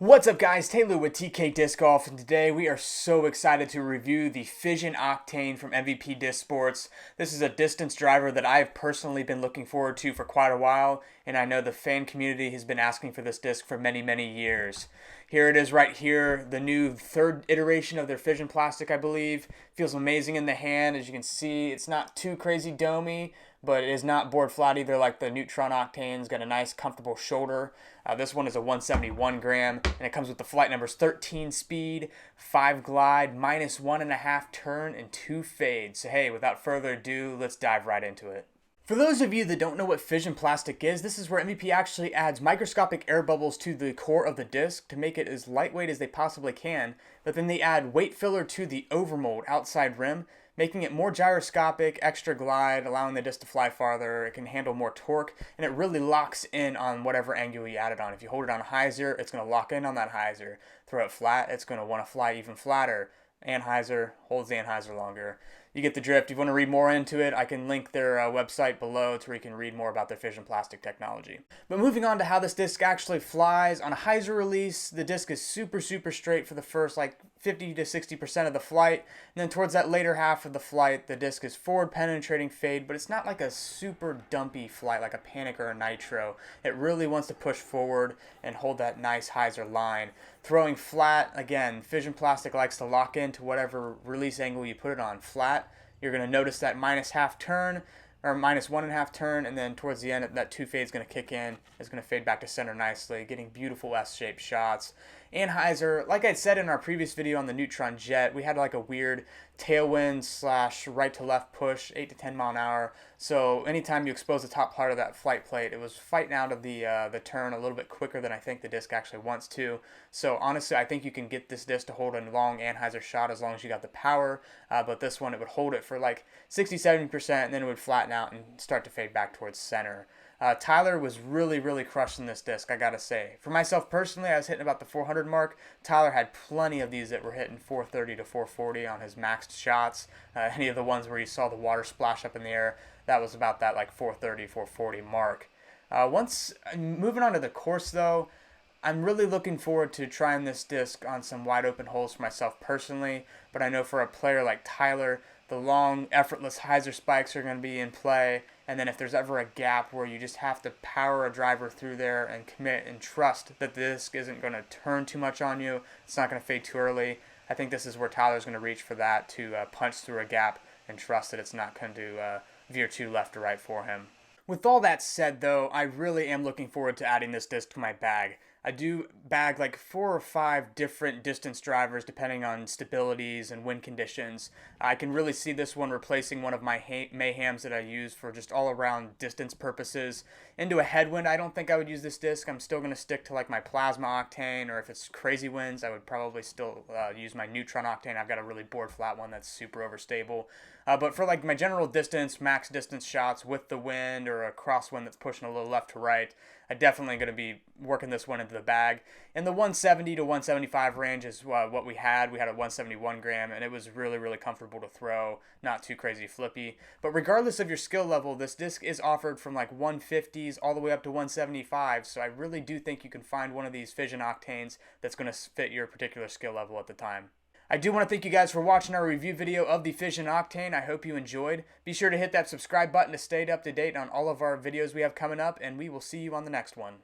What's up guys, Taylor with TK Disc Golf, and today we are so excited to review the Fission Octane from MVP Disc Sports. This is a distance driver that I've personally been looking forward to for quite a while, and I know the fan community has been asking for this disc for many years. Here it is right here, the new third iteration of their Fission Plastic, I believe. Feels amazing in the hand. As you can see, it's not too crazy domey, but it is not board flat either like the Neutron Octane's. Got a nice comfortable shoulder. This one is a 171 gram, and it comes with the flight numbers 13 speed, 5 glide, minus 1.5 turn, and 2 fade. So hey, without further ado, let's dive right into it. For those of you that don't know what Fission Plastic is, this is where MVP actually adds microscopic air bubbles to the core of the disc to make it as lightweight as they possibly can, but then they add weight filler to the overmold outside rim, making it more gyroscopic, extra glide, allowing the disc to fly farther. It can handle more torque, and it really locks in on whatever angle you add it on. If you hold it on a hyzer, it's going to lock in on that hyzer. Throw it flat, it's going to want to fly even flatter. Anhyzer holds the anhyzer longer. You get the drift. If you want to read more into it, I can link their website below to where you can read more about their Fission Plastic technology. But moving on to how this disc actually flies, on a hyzer release, the disc is super straight for the first 50 to 60% of the flight. And then towards that later half of the flight, the disc is forward penetrating fade, but it's not like a super dumpy flight like a Panic or a Nitro. It really wants to push forward and hold that nice hyzer line. Throwing flat, again, Fission Plastic likes to lock into whatever release angle you put it on. Flat, you're going to notice that minus half turn, or minus 1.5 turn, and then towards the end, that 2 fade is going to kick in. It's going to fade back to center nicely, getting beautiful S-shaped shots. Anhyzer, like I said in our previous video on the Neutron Jet, we had like a weird tailwind / right to left push, 8 to 10 mile an hour. So anytime you expose the top part of that flight plate, it was fighting out of the turn a little bit quicker than I think the disc actually wants to. So honestly, I think you can get this disc to hold a long Anhyzer shot as long as you got the power. But this one, it would hold it for like 60-70%, and then it would flatten out and start to fade back towards center. Tyler was really crushing this disc, I gotta say. For myself personally, I was hitting about the 400 mark. Tyler had plenty of these that were hitting 430 to 440 on his maxed shots. Any of the ones where you saw the water splash up in the air, that was about that like 430, 440 mark. Once moving on to the course though, I'm really looking forward to trying this disc on some wide open holes for myself personally, but I know for a player like Tyler, the long, effortless hyzer spikes are going to be in play, and then if there's ever a gap where you just have to power a driver through there and commit and trust that the disc isn't going to turn too much on you, it's not going to fade too early, I think this is where Tyler's going to reach for that, to punch through a gap and trust that it's not going to veer too left or right for him. With all that said though, I really am looking forward to adding this disc to my bag. I do bag like 4 or 5 different distance drivers depending on stabilities and wind conditions. I can really see this one replacing one of my Mayhems that I use for just all around distance purposes. Into a headwind, I don't think I would use this disc. I'm still going to stick to like my Plasma Octane, or if it's crazy winds, I would probably still use my Neutron Octane. I've got a really board flat one that's super overstable. But for like my general distance, max distance shots with the wind or a crosswind that's pushing a little left to right, I'm definitely going to be working this one into the bag. In the 170 to 175 range is what we had. We had a 171 gram, and it was really comfortable to throw, not too crazy flippy. But regardless of your skill level, this disc is offered from like 150s all the way up to 175, so I really do think you can find one of these Fission Octanes that's going to fit your particular skill level at the time. I do want to thank you guys for watching our review video of the Fission Octane. I hope you enjoyed. Be sure to hit that subscribe button to stay up to date on all of our videos we have coming up, and we will see you on the next one.